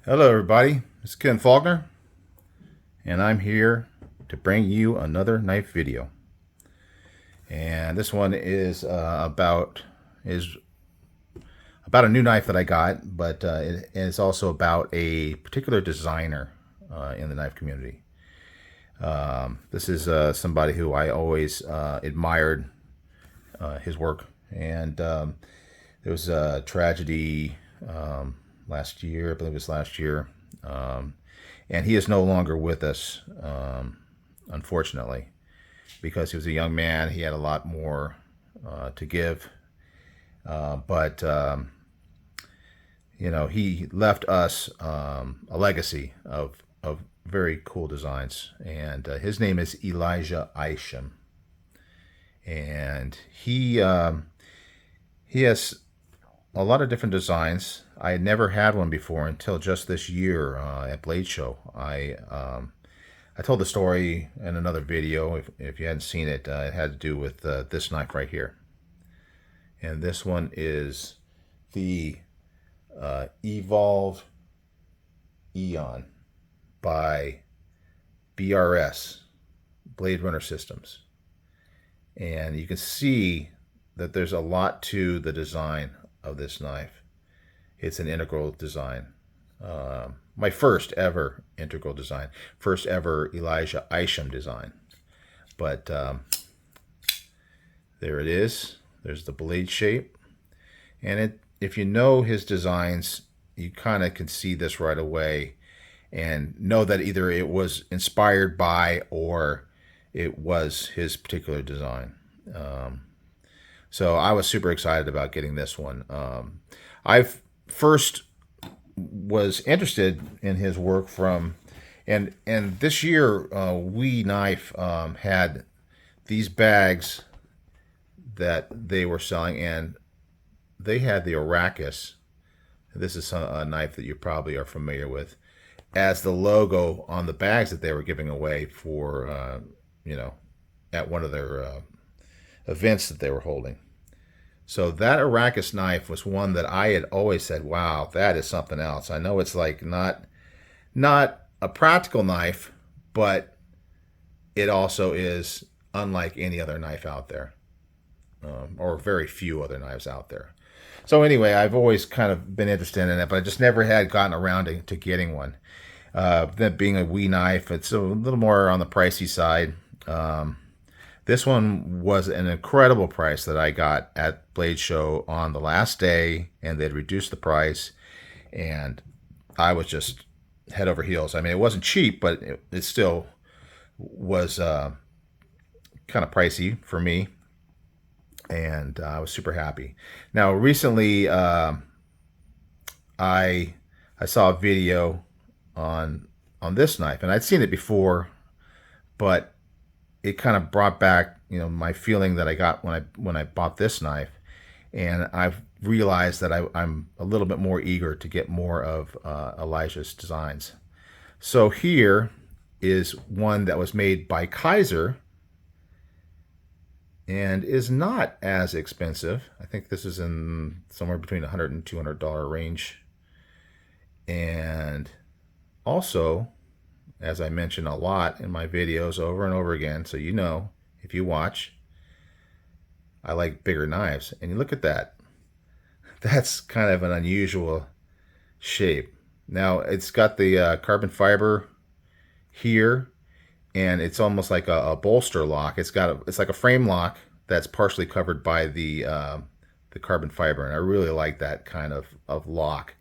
Hello everybody, it's Ken Faulkner, and I'm here to bring you another knife video. And this one is about a new knife that I got, but it is also about a particular designer in the knife community. This is somebody who I always admired his work, and there was a tragedy last year, I believe it was last year, and he is no longer with us, unfortunately, because he was a young man. He had a lot more to give, but he left us a legacy of very cool designs, and his name is Elijah Isham, and he has a lot of different designs. I had never had one before until just this year at Blade Show. I told the story in another video. If you hadn't seen it, it had to do with this knife right here. And this one is the Evolve Eon by BRS, Blade Runner Systems. And you can see that there's a lot to the design of this knife. It's an integral design. My first ever integral design. First ever Elijah Isham design. But there it is. There's the blade shape. And if you know his designs, you kind of can see this right away and know that either it was inspired by or it was his particular design. So I was super excited about getting this one. I first was interested in his work and this year We Knife had these bags that they were selling, and they had the Arrakis. This is a knife that you probably are familiar with, as the logo on the bags that they were giving away for at one of their events that they were holding. So that Arrakis knife was one that I had always said, wow, that is something else. I know it's like not a practical knife, but it also is unlike any other knife out there, or very few other knives out there. So anyway, I've always kind of been interested in it, but I just never had gotten around to getting one. That being a wee knife, it's a little more on the pricey side. This one was an incredible price that I got at Blade Show on the last day, and they'd reduced the price, and I was just head over heels. I mean, it wasn't cheap, but it still was kind of pricey for me, and I was super happy. Now, recently, I saw a video on this knife, and I'd seen it before, but it kind of brought back, my feeling that I got when I bought this knife, and I've realized that I'm a little bit more eager to get more of Elijah's designs. So here is one that was made by Kaiser and is not as expensive. I think this is in somewhere between $100 and $200 range, and also, as I mention a lot in my videos over and over again, so if you watch, I like bigger knives. And you look at that. That's kind of an unusual shape. Now, it's got the carbon fiber here, and it's almost like a bolster lock. It's like a frame lock that's partially covered by the carbon fiber, and I really like that kind of lock.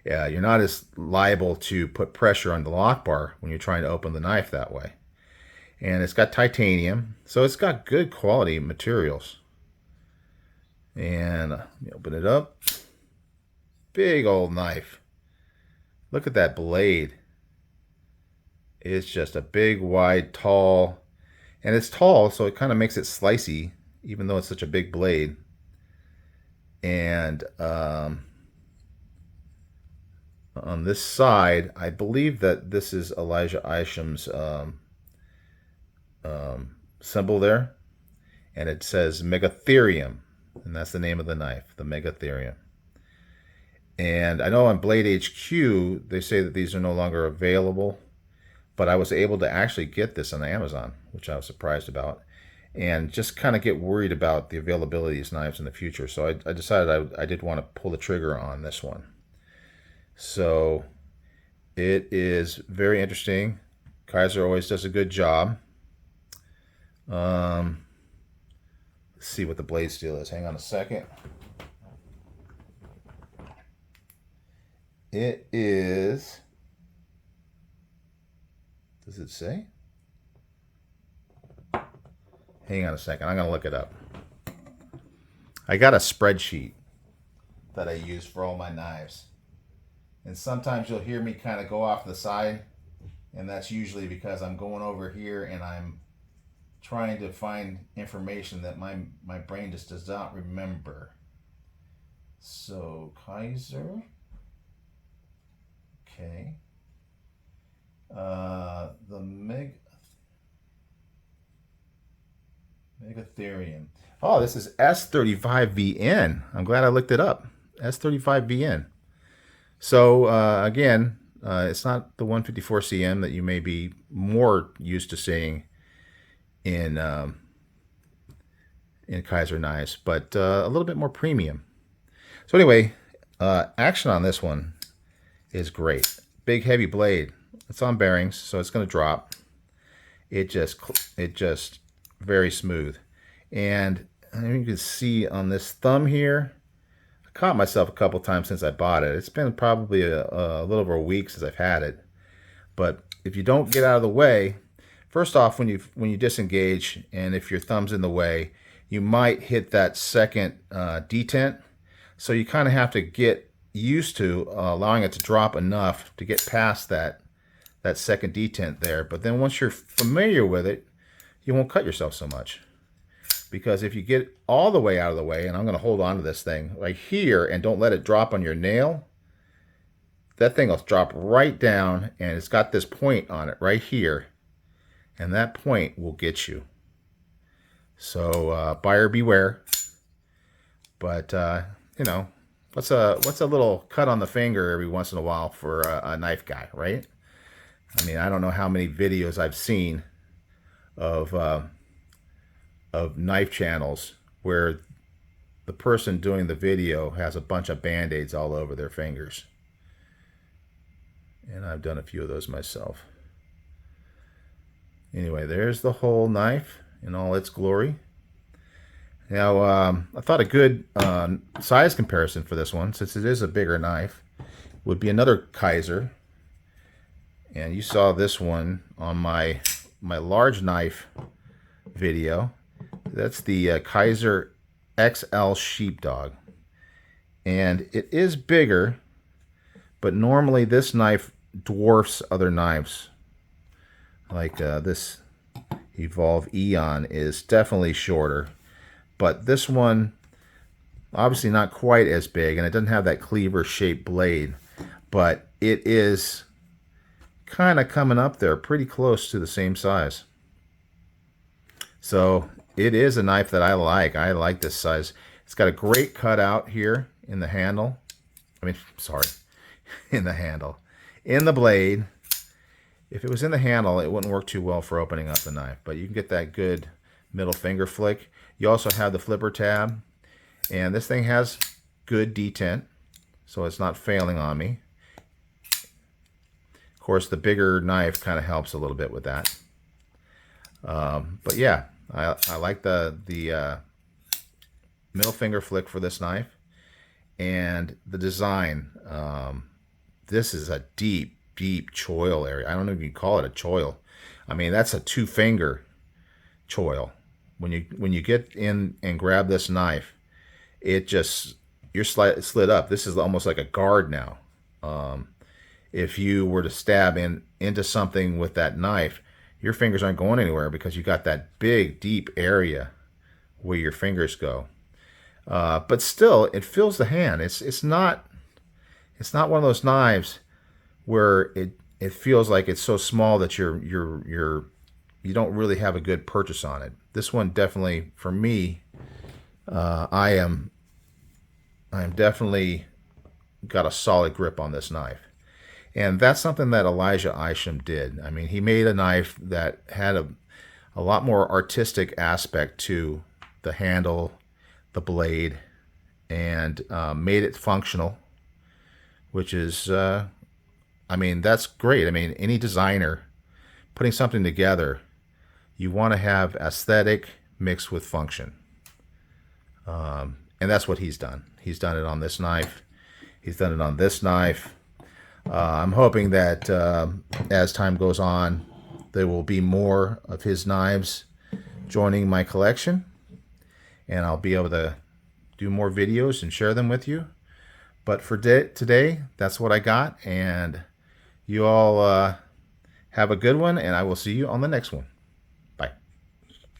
You're not as liable to put pressure on the lock bar when you're trying to open the knife that way. And it's got titanium, so it's got good quality materials. And you open it up. Big old knife. Look at that blade. It's just a big, wide, tall. And it's tall, so it kind of makes it slicey, even though it's such a big blade. And on this side, I believe that this is Elijah Isham's symbol there, and it says Megatherium, and that's the name of the knife, the Megatherium. And I know on Blade HQ, they say that these are no longer available, but I was able to actually get this on Amazon, which I was surprised about, and just kind of get worried about the availability of these knives in the future. So I decided I did want to pull the trigger on this one. So it is very interesting. Kaiser always does a good job. Let's see what the blade steel is. Hang on a second. It is, does it say? Hang on a second. I'm going to look it up. I got a spreadsheet that I use for all my knives. And sometimes you'll hear me kind of go off the side. And that's usually because I'm going over here and I'm trying to find information that my brain just does not remember. So, Kaiser. Okay. The Megatherium. Oh, this is S35VN. I'm glad I looked it up. S35VN. So, again, it's not the 154CM that you may be more used to seeing in Kaiser knives, but a little bit more premium. So anyway, action on this one is great. Big heavy blade. It's on bearings, so it's going to drop. It just very smooth. And you can see on this thumb here, I caught myself a couple times since I bought it. It's been probably a little over a week since I've had it. But if you don't get out of the way, first off, when you disengage, and if your thumb's in the way, you might hit that second detent. So you kind of have to get used to allowing it to drop enough to get past that second detent there. But then once you're familiar with it, you won't cut yourself so much. Because if you get all the way out of the way, and I'm going to hold on to this thing right here and don't let it drop on your nail, that thing will drop right down, and it's got this point on it right here. And that point will get you. So buyer beware. But you know, what's a little cut on the finger every once in a while for a knife guy, right? I mean, I don't know how many videos I've seen of knife channels where the person doing the video has a bunch of band-aids all over their fingers. And I've done a few of those myself. Anyway, there's the whole knife in all its glory. Now, I thought a good size comparison for this one, since it is a bigger knife, would be another Kaiser. And you saw this one on my large knife video. That's the Kaiser XL Sheepdog. And it is bigger, but normally this knife dwarfs other knives. Like this Evolve Eon is definitely shorter. But this one, obviously not quite as big, and it doesn't have that cleaver-shaped blade. But it is kind of coming up there, pretty close to the same size. So it is a knife that I like. I like this size. It's got a great cutout here in the handle. I mean, sorry, in the handle. In the blade. If it was in the handle, it wouldn't work too well for opening up the knife. But you can get that good middle finger flick. You also have the flipper tab. And this thing has good detent, so it's not failing on me. Of course, the bigger knife kind of helps a little bit with that. But yeah, I like the middle finger flick for this knife. And the design. This is a deep choil area. I don't know if you can call it a choil. I mean, that's a 2-finger choil. When you get in and grab this knife, it just, you're slid up. This is almost like a guard now. If you were to stab into something with that knife, your fingers aren't going anywhere because you got that big, deep area where your fingers go. But still, it fills the hand. It's not one of those knives where it feels like it's so small that you don't really have a good purchase on it. This one definitely, for me, I am definitely got a solid grip on this knife. And that's something that Elijah Isham did. I mean, he made a knife that had a lot more artistic aspect to the handle, the blade, and made it functional, which is, I mean, that's great. I mean, any designer putting something together, you want to have aesthetic mixed with function. And that's what he's done. He's done it on this knife. He's done it on this knife. I'm hoping that as time goes on, there will be more of his knives joining my collection, and I'll be able to do more videos and share them with you. But for today, that's what I got, and you all have a good one, and I will see you on the next one.